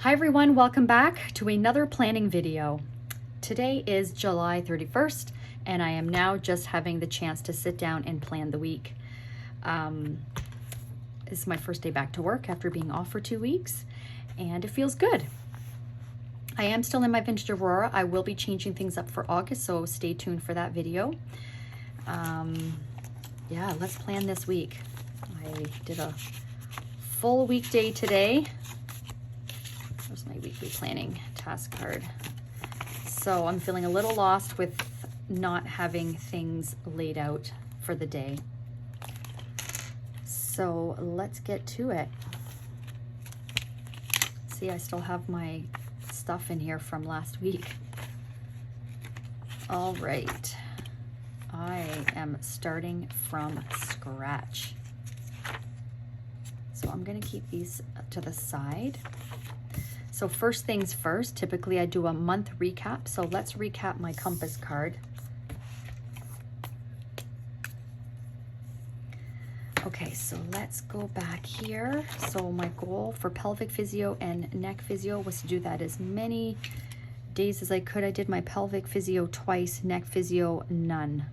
Hi everyone, welcome back to another planning video. Today is July 31st and I am now just having the chance to sit down and plan the week. This is my first day back to work after being off for 2 weeks and it feels good. I am still in my vintage Aurora. I will be changing things up for August, so stay tuned for that video. Yeah, let's plan this week. I did a full weekday today. There's my weekly planning task card. So I'm feeling a little lost with not having things laid out for the day. So let's get to it. See, I still have my stuff in here from last week. All right. I am starting from scratch. So I'm going to keep these to the side. So first things first, typically I do a month recap. So let's recap my compass card. Okay, so let's go back here. So my goal for pelvic physio and neck physio was to do that as many days as I could. I did my pelvic physio twice, neck physio none.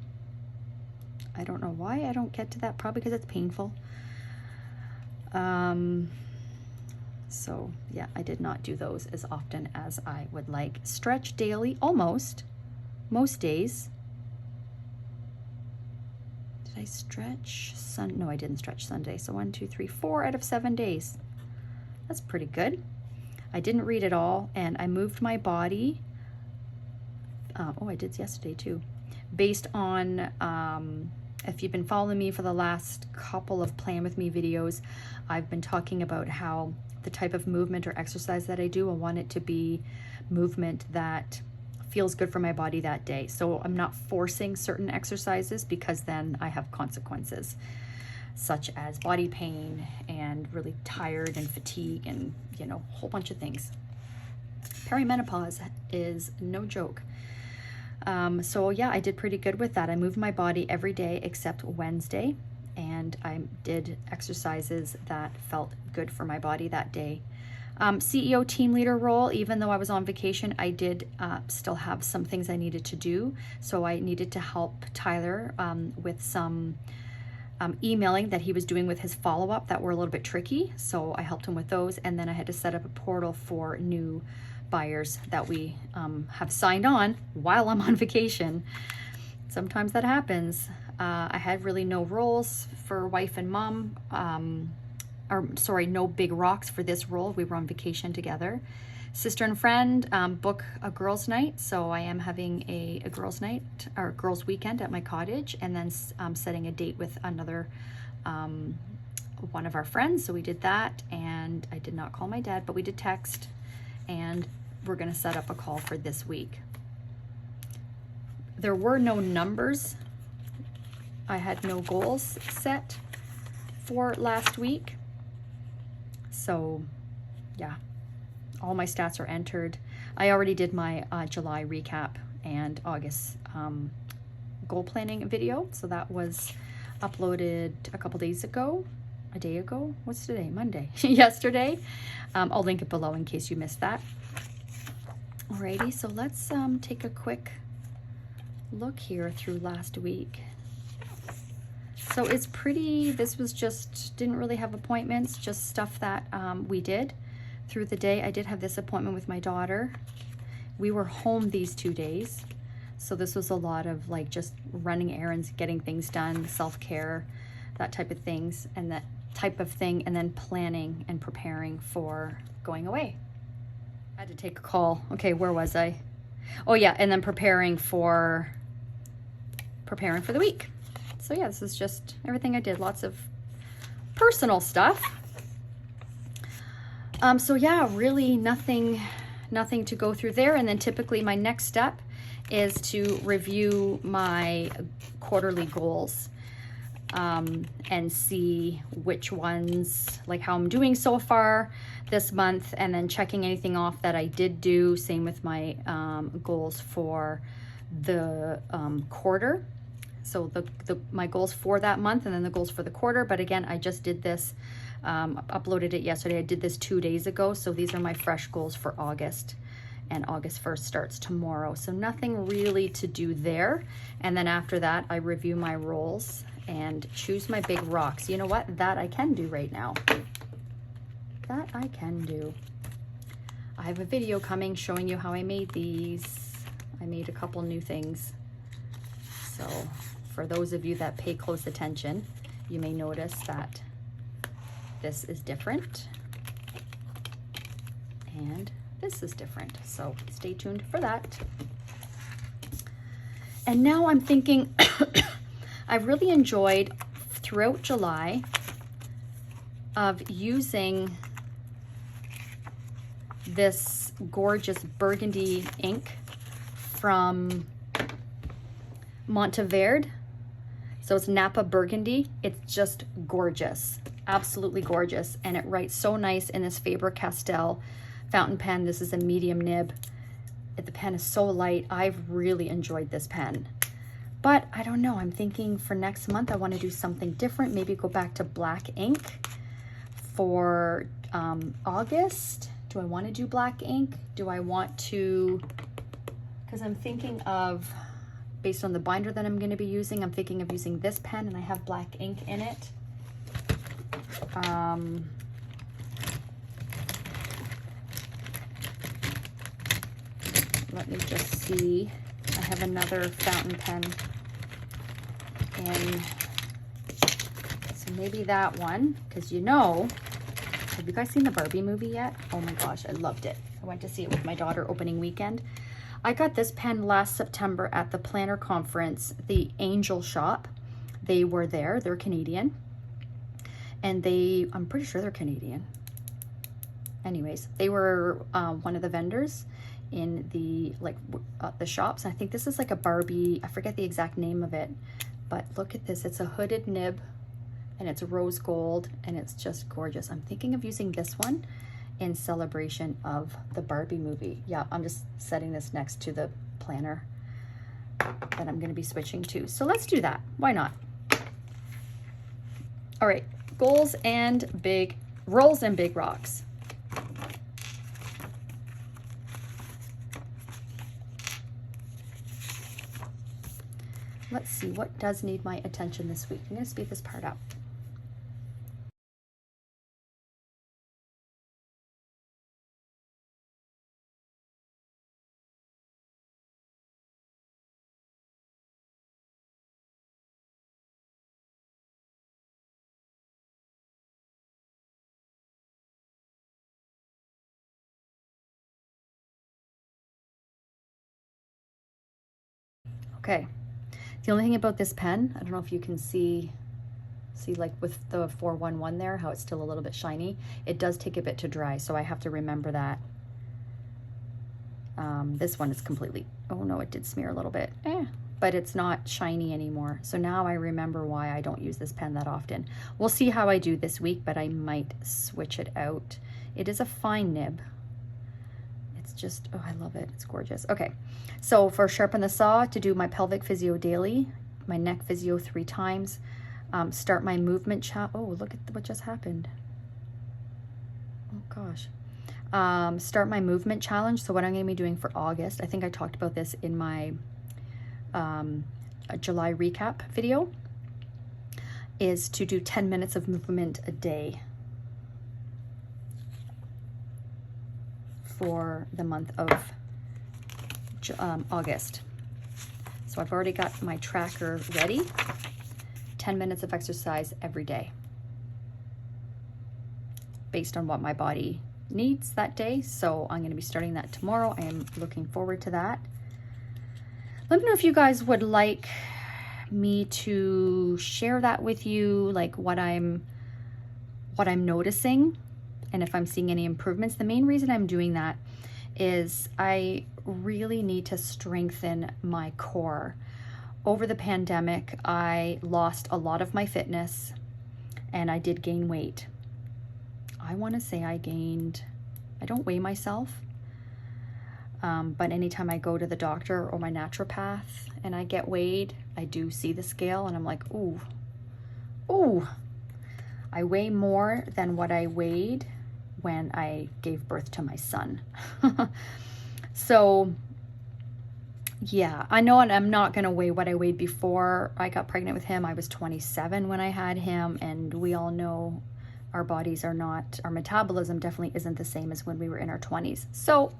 I don't know why I don't get to that, probably because it's painful. So yeah, I did not do those as often as I would like. Stretch daily, almost, most days. Did I stretch No, I didn't stretch Sunday. So 1, 2, 3, 4 out of 7 days. That's pretty good. I didn't read it all, and I moved my body. Oh, I did yesterday too. Based on, if you've been following me for the last couple of Plan With Me videos, I've been talking about how the type of movement or exercise that I do, I want it to be movement that feels good for my body that day. So I'm not forcing certain exercises because then I have consequences, such as body pain and really tired and fatigue and, you know, a whole bunch of things. Perimenopause is no joke. So yeah, I did pretty good with that. I moved my body every day except Wednesday, and I did exercises that felt good for my body that day. CEO team leader role, even though I was on vacation, I did still have some things I needed to do. So I needed to help Tyler with some emailing that he was doing with his follow-up that were a little bit tricky. So I helped him with those, and then I had to set up a portal for new buyers that we have signed on while I'm on vacation. Sometimes that happens. I had really no roles for wife and mom, no big rocks for this role. We were on vacation together. Sister and friend book a girls' night. So I am having a girls' night or girls' weekend at my cottage, and then setting a date with another one of our friends. So we did that, and I did not call my dad, but we did text, and we're going to set up a call for this week. There were no numbers. I had no goals set for last week. So yeah, all my stats are entered. I already did my July recap and August goal planning video. So that was uploaded a couple days ago, a day ago. What's today? Monday. Yesterday. I'll link it below in case you missed that. Alrighty, so let's take a quick look here through last week. So it's pretty, this was just, didn't really have appointments, just stuff that we did through the day. I did have this appointment with my daughter. We were home these 2 days. So this was a lot of like just running errands, getting things done, self-care, that type of things, and that type of thing, and then planning and preparing for going away. I had to take a call. Okay, where was I? Oh yeah, and then preparing for the week. So yeah, this is just everything I did. Lots of personal stuff. So yeah, really nothing to go through there. And then typically my next step is to review my quarterly goals and see which ones, like how I'm doing so far this month, and then checking anything off that I did do. Same with my goals for the quarter. So my goals for that month and then the goals for the quarter. But again, I just did this, uploaded it yesterday. I did this 2 days ago. So these are my fresh goals for August. And August 1st starts tomorrow. So nothing really to do there. And then after that, I review my rolls and choose my big rocks. You know what? That I can do right now. That I can do. I have a video coming showing you how I made these. I made a couple new things. So for those of you that pay close attention, you may notice that this is different and this is different. So stay tuned for that. And now I'm thinking, I've really enjoyed throughout July of using this gorgeous burgundy ink from Monteverde. So it's Napa Burgundy. It's just gorgeous, absolutely gorgeous. And it writes so nice in this Faber-Castell fountain pen. This is a medium nib. The pen is so light. I've really enjoyed this pen. But I don't know, I'm thinking for next month, I want to do something different. Maybe go back to black ink for August. Do I want to do black ink? Do I want to, because I'm thinking of, based on the binder that I'm going to be using, I'm thinking of using this pen and I have black ink in it. Let me just see. I have another fountain pen in, so maybe that one, because you know, have you guys seen the Barbie movie yet? Oh my gosh, I loved it. I went to see it with my daughter opening weekend. I got this pen last September at the planner conference, the Angel Shop. They were there, they're Canadian. And I'm pretty sure they're Canadian. Anyways, they were one of the vendors in the the shops. I think this is like a Barbie, I forget the exact name of it, but look at this. It's a hooded nib and it's rose gold and it's just gorgeous. I'm thinking of using this one in celebration of the Barbie movie. Yeah, I'm just setting this next to the planner that I'm going to be switching to. So let's do that. Why not? All right, rolls and big rocks. Let's see what does need my attention this week. I'm going to speed this part up. Okay. The only thing about this pen, I don't know if you can see like with the 411 there, how it's still a little bit shiny. It does take a bit to dry, so I have to remember that. This one is completely, oh no, it did smear a little bit, but it's not shiny anymore. So now I remember why I don't use this pen that often. We'll see how I do this week, but I might switch it out. It is a fine nib. It's just, oh, I love it. It's gorgeous. Okay, so for sharpen the saw, to do my pelvic physio daily, my neck physio 3 times, start my movement oh, look at what just happened. Oh gosh. Start my movement challenge. So what I'm going to be doing for August, I think I talked about this in my July recap video, is to do 10 minutes of movement a day for the month of August. So I've already got my tracker ready. 10 minutes of exercise every day based on what my body needs that day. So I'm going to be starting that tomorrow. I am looking forward to that. Let me know if you guys would like me to share that with you, like what I'm noticing and if I'm seeing any improvements. The main reason I'm doing that is I really need to strengthen my core. Over the pandemic, I lost a lot of my fitness and I did gain weight. I want to say I don't weigh myself, but anytime I go to the doctor or my naturopath and I get weighed, I do see the scale and I'm like, ooh, ooh, I weigh more than what I weighed when I gave birth to my son. So yeah, I know I'm not going to weigh what I weighed before I got pregnant with him. I was 27 when I had him, and we all know our bodies are not, our metabolism definitely isn't the same as when we were in our 20s. So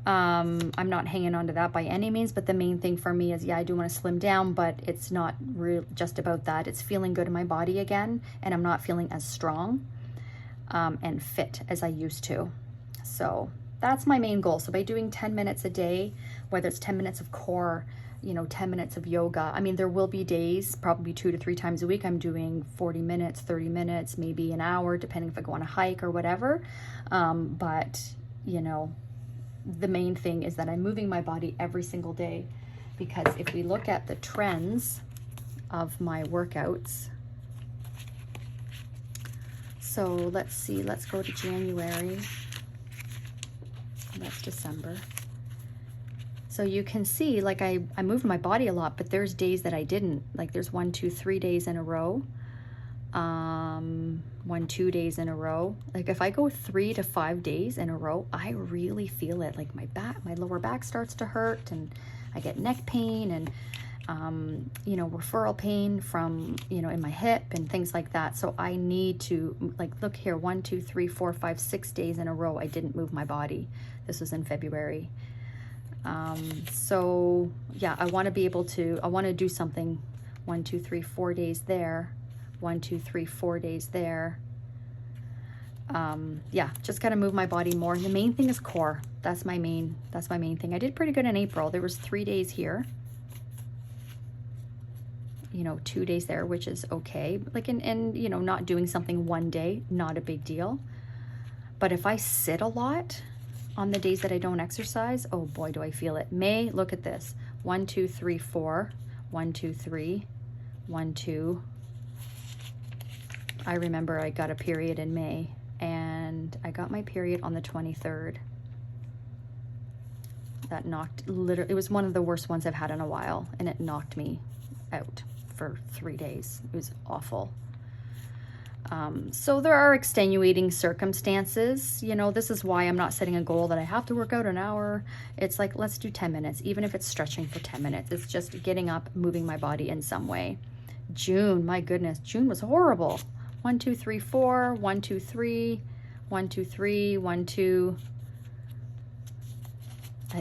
I'm not hanging on to that by any means, but the main thing for me is, yeah, I do want to slim down, but it's not just about that. It's feeling good in my body again, and I'm not feeling as strong and fit as I used to. So that's my main goal. So by doing 10 minutes a day, whether it's 10 minutes of core, 10 minutes of yoga. I mean, there will be days, probably 2 to 3 times a week, I'm doing 40 minutes, 30 minutes, maybe an hour, depending if I go on a hike or whatever. But, the main thing is that I'm moving my body every single day, because if we look at the trends of my workouts, so let's see, let's go to January. That's December. So you can see, like, I moved my body a lot, but there's days that I didn't. Like, there's 1, 2, 3 days in a row. 1, 2 days in a row. Like, if I go 3 to 5 days in a row, I really feel it. Like, my lower back starts to hurt, and I get neck pain and, referral pain from, in my hip and things like that. So I need to, like, look here, 1, 2, 3, 4, 5, 6 days in a row, I didn't move my body. This was in February. So yeah, I want to do something 1, 2, 3, 4 days there, 1, 2, 3, 4 days there. Yeah, just got to move my body more. And the main thing is core. That's my main thing. I did pretty good in April. There was 3 days here, 2 days there, which is okay. Like, and not doing something one day, not a big deal. But if I sit a lot on the days that I don't exercise, oh boy, do I feel it. May, look at this. 1, 2, 3, 4. 1, 2, 3. 1, 2. I remember I got a period in May, and I got my period on the 23rd. That knocked, literally, it was one of the worst ones I've had in a while, and it knocked me out for 3 days. It was awful. So there are extenuating circumstances. This is why I'm not setting a goal that I have to work out an hour. It's like, let's do 10 minutes, even if it's stretching for 10 minutes. It's just getting up, moving my body in some way. June, my goodness, June was horrible. 1, 2, 3, 4, 1, 2, 3, 1, 2, 3, 1, 2.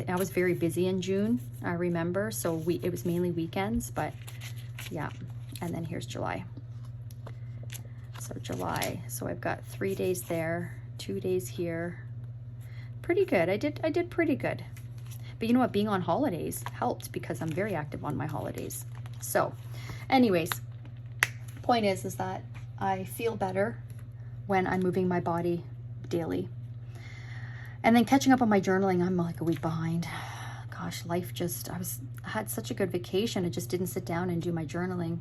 I was very busy in June, I remember. So it was mainly weekends, but yeah. And then here's July. So July, so I've got 3 days there, 2 days here. Pretty good. I did pretty good. But you know what? Being on holidays helped, because I'm very active on my holidays. So anyways, point is that I feel better when I'm moving my body daily. And then catching up on my journaling, I'm like a week behind. Gosh, life just, I had such a good vacation. I just didn't sit down and do my journaling.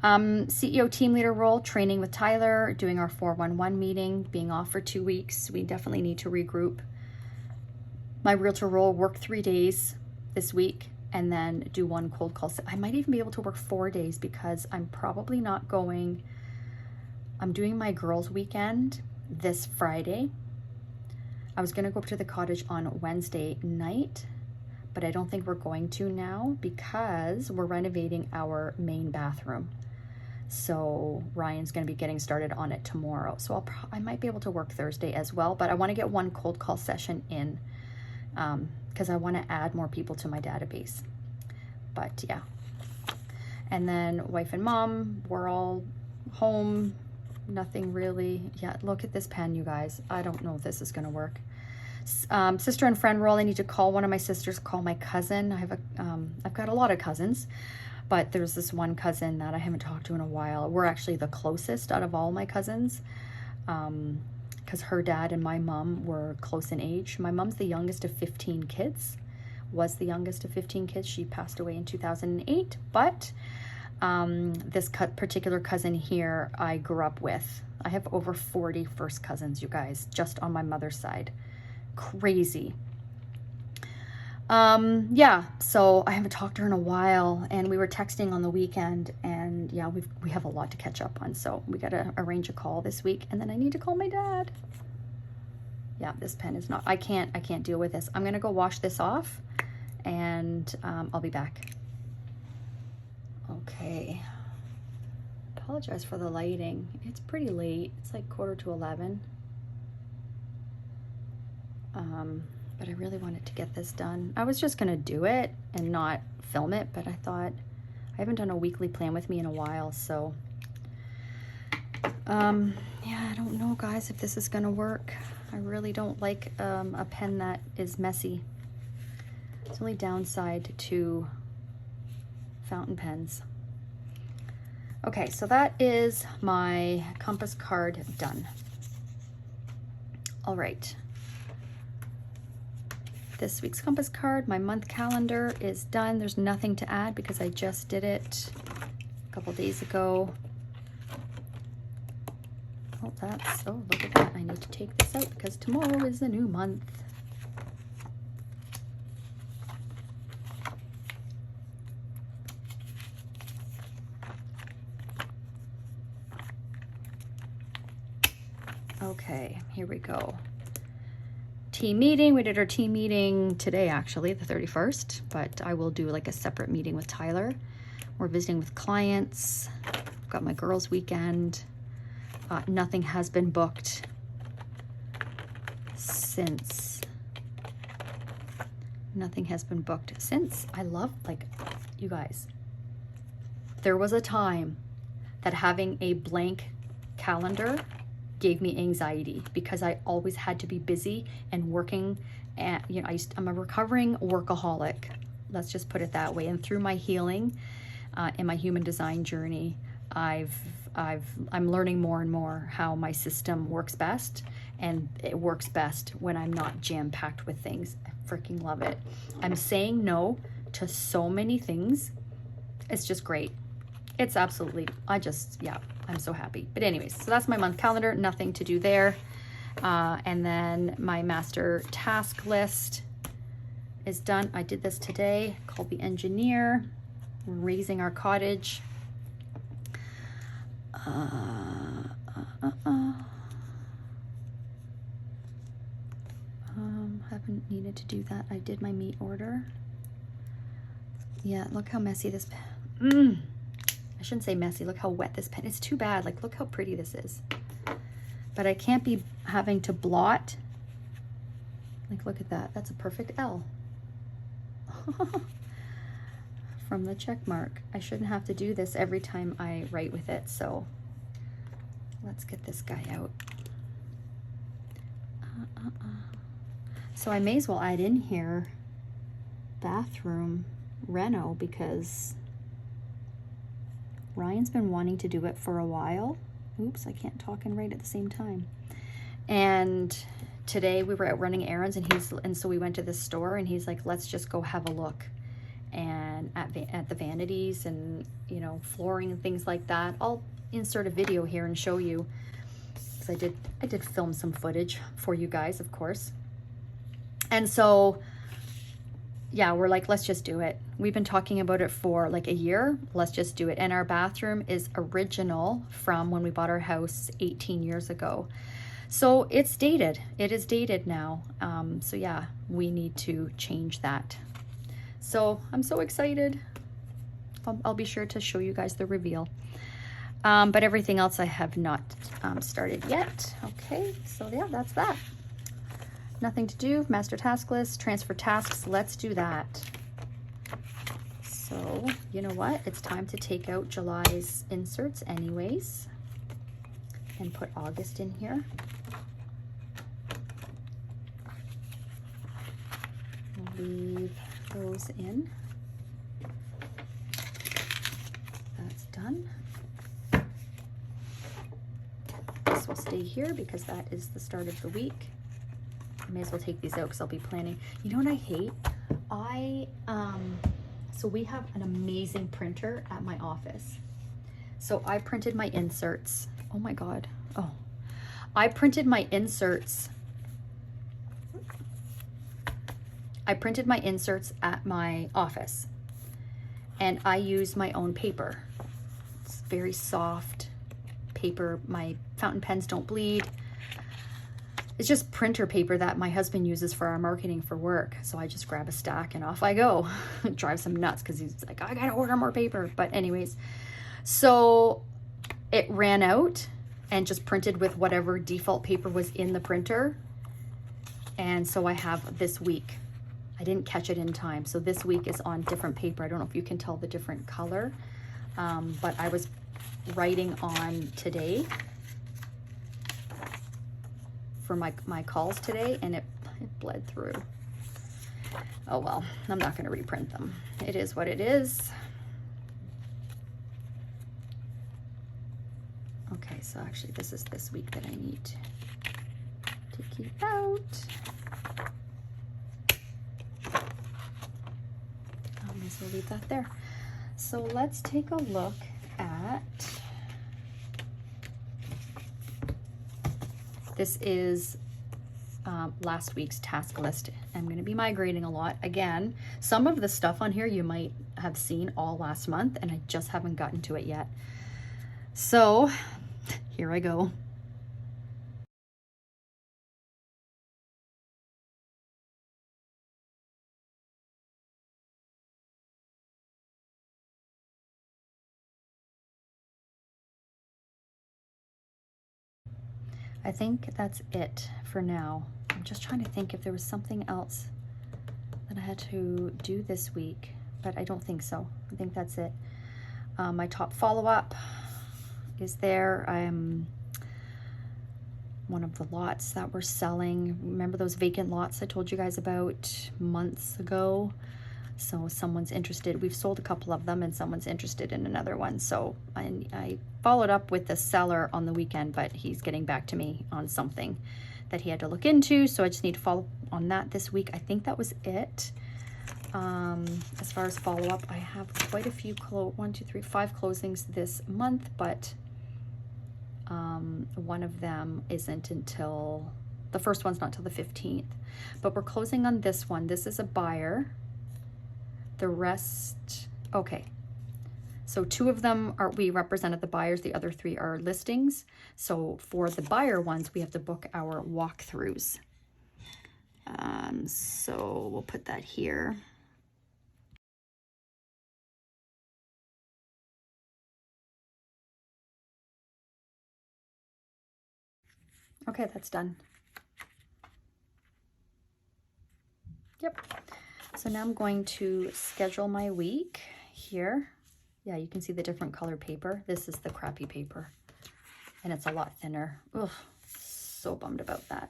CEO team leader role, training with Tyler, doing our 411 meeting, being off for 2 weeks. We definitely need to regroup. My realtor role, work 3 days this week, and then do 1 cold call. I might even be able to work 4 days, because I'm probably not going. I'm doing my girls' weekend this Friday. I was going to go up to the cottage on Wednesday night, but I don't think we're going to now, because we're renovating our main bathroom. So Ryan's going to be getting started on it tomorrow. So I might be able to work Thursday as well, but I want to get 1 cold call session in, because I want to add more people to my database. But yeah. And then wife and mom, we're all home. Nothing really. Yeah, look at this pen, you guys. I don't know if this is going to work. Sister and friend role, I need to call one of my sisters, call my cousin. I've got a lot of cousins, but there's this one cousin that I haven't talked to in a while. We're actually the closest out of all my cousins, because her dad and my mom were close in age. My mom's the youngest of 15 kids, was the youngest of 15 kids. She passed away in 2008, but this particular cousin here I grew up with. I have over 40 first cousins, you guys, just on my mother's side. Crazy. Yeah, so I haven't talked to her in a while, and we were texting on the weekend, and yeah, we have a lot to catch up on, so we gotta arrange a call this week, and then I need to call my dad. Yeah, this pen is not, I can't deal with this. I'm gonna go wash this off, and I'll be back. Okay. Apologize for the lighting. It's pretty late. It's like 10:45. But I really wanted to get this done. I was just gonna do it and not film it, but I thought I haven't done a weekly plan with me in a while, so yeah, I don't know, guys, if this is gonna work. I really don't like a pen that is messy. It's the only downside to fountain pens. Okay, so that is my compass card done. All right. This week's compass card, my month calendar is done. There's nothing to add because I just did it a couple days ago. Oh, look at that. I need to take this out because tomorrow is a new month. Okay, here we go. Team meeting. We did our team meeting today, actually, the 31st, but I will do like a separate meeting with Tyler. We're visiting with clients. I've got my girls' weekend. Nothing has been booked since. I love, like, you guys, there was a time that having a blank calendar gave me anxiety because I always had to be busy and working, and you know, I'm a recovering workaholic, let's just put it that way. And through my healing in my human design journey, I'm learning more and more how my system works best, and it works best when I'm not jam-packed with things. I freaking love it. I'm saying no to so many things. It's just great. It's absolutely, yeah, I'm so happy. But anyways, so that's my month calendar, nothing to do there. And then my master task list is done. I did this today, called the engineer, raising our cottage. Haven't needed to do that. I did my meat order. Yeah, look how messy this pen. I shouldn't say messy. Look how wet this pen. It's too bad. Like, look how pretty this is. But I can't be having to blot. Like, look at that. That's a perfect L. From the check mark. I shouldn't have to do this every time I write with it. So let's get this guy out. So I may as well add in here bathroom reno, because Ryan's been wanting to do it for a while. Oops, I can't talk and write at the same time. And today we were out running errands, and so we went to this store, and he's like, let's just go have a look and at the vanities and, you know, flooring and things like that. I'll insert a video here and show you, because I did film some footage for you guys, of course. And so yeah, we're like, let's just do it. We've been talking about it for like a year. Let's just do it. And our bathroom is original from when we bought our house 18 years ago. So it's dated. It is dated now. So yeah, we need to change that. So I'm so excited. I'll be sure to show you guys the reveal. But everything else I have not started yet. Okay, so yeah, that's that. Nothing to do. Master task list, transfer tasks. Let's do that. So you know what? It's time to take out July's inserts anyways and put August in here. We'll leave those in. That's done. This will stay here because that is the start of the week. I may as well take these out because I'll be planning. You know what I hate? So we have an amazing printer at my office. So I printed my inserts. Oh my God. Oh, I printed my inserts I printed my inserts at my office, and I use my own paper. It's very soft paper. My fountain pens don't bleed. It's just printer paper that my husband uses for our marketing for work. So I just grab a stack and off I go. It drives him nuts because he's like, I gotta order more paper. But anyways, so it ran out and just printed with whatever default paper was in the printer. And so I have this week. I didn't catch it in time. So this week is on different paper. I don't know if you can tell the different color, but I was writing on today for my calls today, and it bled through. Oh well, I'm not going to reprint them. It is what it is. Okay, so actually this is this week that I need to keep out. I might as well leave that there. So let's take a look at, this is last week's task list. I'm going to be migrating a lot. Again, some of the stuff on here you might have seen all last month, and I just haven't gotten to it yet. So here I go. I think that's it for now. I'm just trying to think if there was something else that I had to do this week, but I don't think so. I think that's it. My top follow-up is there. One of the lots that we're selling. Remember those vacant lots I told you guys about months ago? So someone's interested. We've sold a couple of them, and someone's interested in another one. So I followed up with the seller on the weekend, but he's getting back to me on something that he had to look into. So I just need to follow on that this week. I think that was it. As far as follow-up, I have quite a few, 5 closings this month, but one of them isn't until, the first one's not till the 15th. But we're closing on this one. This is a buyer. The rest, okay. So 2 of them we represented the buyers, the other 3 are listings. So for the buyer ones, we have to book our walkthroughs. So we'll put that here. Okay, that's done. Yep. So now I'm going to schedule my week here. Yeah, you can see the different color paper. This is the crappy paper, and it's a lot thinner. Ugh, so bummed about that.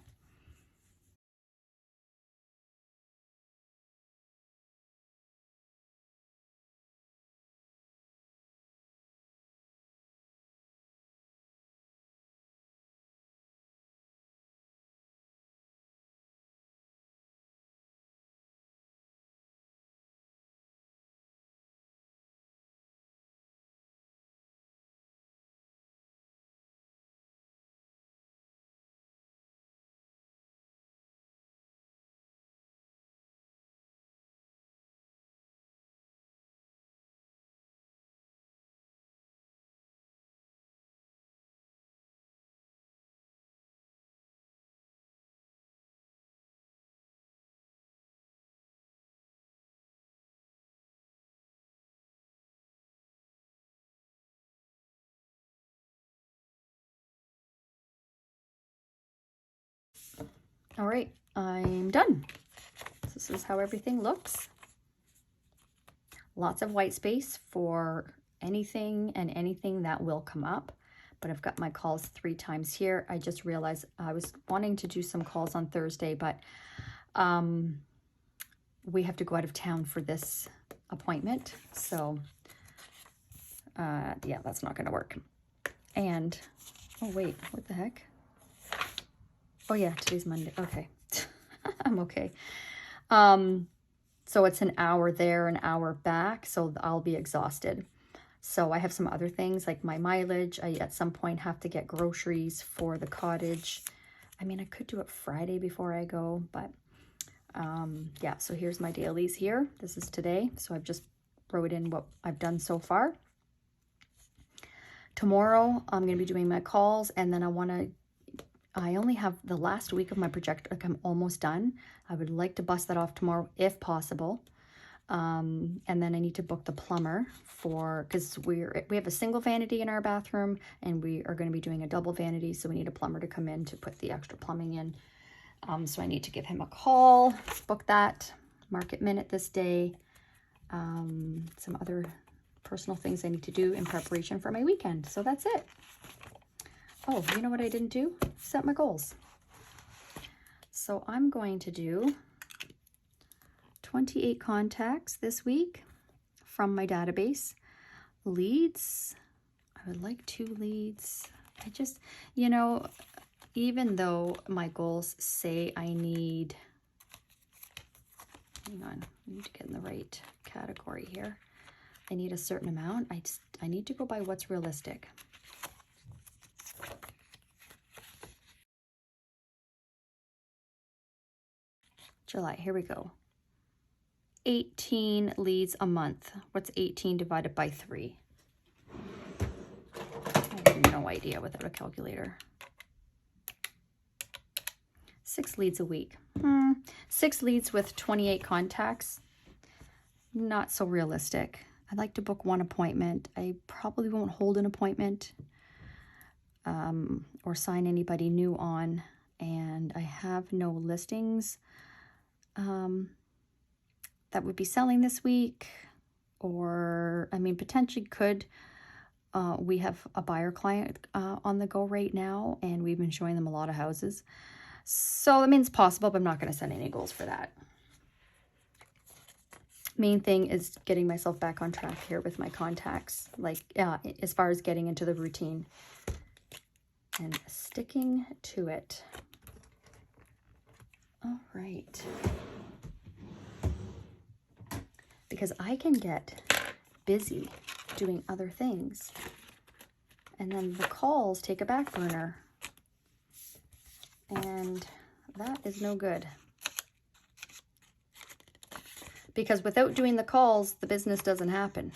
All right, I'm done. This is how everything looks. Lots of white space for anything and anything that will come up. But I've got my calls 3 times here. I just realized I was wanting to do some calls on Thursday, but we have to go out of town for this appointment. So yeah, that's not going to work. And, oh wait, what the heck? Oh yeah, today's Monday. Okay. I'm okay. So it's an hour there, an hour back. So I'll be exhausted. So I have some other things like my mileage. I at some point have to get groceries for the cottage. I mean, I could do it Friday before I go, but Yeah, so here's my dailies here. This is today. So I've just wrote in what I've done so far. Tomorrow, I'm going to be doing my calls, and then I only have the last week of my project, like I'm almost done. I would like to bust that off tomorrow if possible. And then I need to book the plumber because we have a single vanity in our bathroom, and we are going to be doing a double vanity, so we need a plumber to come in to put the extra plumbing in. So I need to give him a call, book that, market minute this day, some other personal things I need to do in preparation for my weekend. So that's it. Oh, you know what I didn't do? Set my goals. So I'm going to do 28 contacts this week from my database. Leads, I would like 2 leads. I just, you know, even though my goals say I need, hang on, I need to get in the right category here. I need a certain amount. I need to go by what's realistic. July, here we go. 18 leads a month. What's 18 divided by 3? I have no idea without a calculator. 6 leads a week. 6 leads with 28 contacts. Not so realistic. I'd like to book 1 appointment. I probably won't hold an appointment or sign anybody new on. And I have no listings that would be selling this week. Or, I mean, potentially could. We have a buyer client on the go right now, and we've been showing them a lot of houses. So, I mean, it's possible, but I'm not going to set any goals for that. Main thing is getting myself back on track here with my contacts, like as far as getting into the routine and sticking to it. All right. Because I can get busy doing other things, and then the calls take a back burner, and that is no good. Because without doing the calls, the business doesn't happen.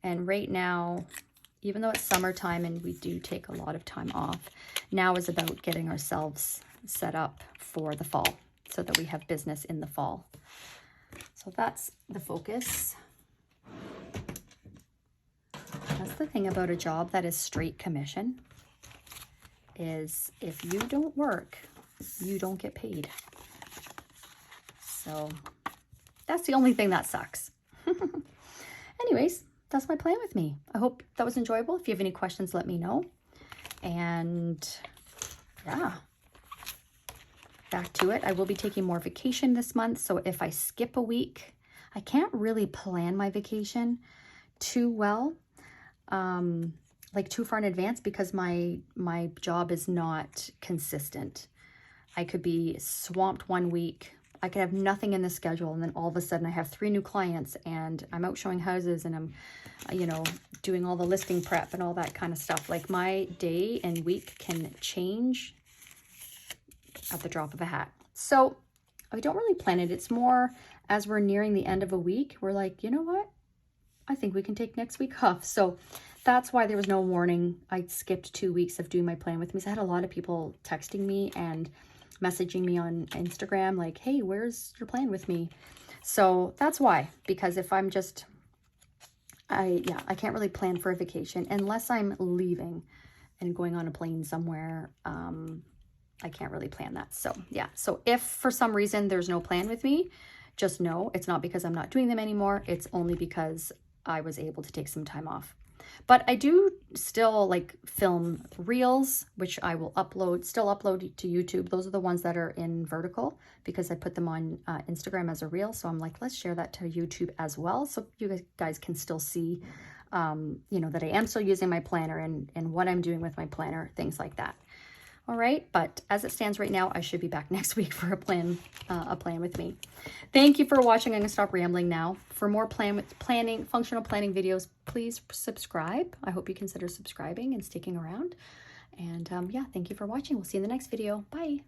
And right now, even though it's summertime and we do take a lot of time off, now is about getting ourselves set up for the fall so that we have business in the fall. So that's the focus. That's the thing about a job that is straight commission, is if you don't work, you don't get paid. So that's the only thing that sucks. Anyways, that's my plan with me. I hope that was enjoyable. If you have any questions, let me know. And yeah, back to it. I will be taking more vacation this month. So if I skip a week, I can't really plan my vacation too well, like too far in advance, because my job is not consistent. I could be swamped one week. I could have nothing in the schedule, and then all of a sudden I have 3 new clients, and I'm out showing houses, and I'm, you know, doing all the listing prep and all that kind of stuff. Like, my day and week can change at the drop of a hat. So I don't really plan it. It's more as we're nearing the end of a week, we're like, you know what? I think we can take next week off. So that's why there was no warning. I skipped 2 weeks of doing my plan with me. So I had a lot of people texting me and messaging me on Instagram like, hey, where's your plan with me? So that's why, because if I'm just, I can't really plan for a vacation unless I'm leaving and going on a plane somewhere. I can't really plan that. So yeah, so if for some reason there's no plan with me, just know it's not because I'm not doing them anymore. It's only because I was able to take some time off. But I do still like film reels, which I will still upload to YouTube. Those are the ones that are in vertical because I put them on Instagram as a reel. So I'm like, let's share that to YouTube as well. So you guys can still see, you know, that I am still using my planner and what I'm doing with my planner, things like that. All right, but as it stands right now, I should be back next week for a plan with me. Thank you for watching. I'm gonna stop rambling now. For more functional planning videos, please subscribe. I hope you consider subscribing and sticking around. And yeah, thank you for watching. We'll see you in the next video. Bye.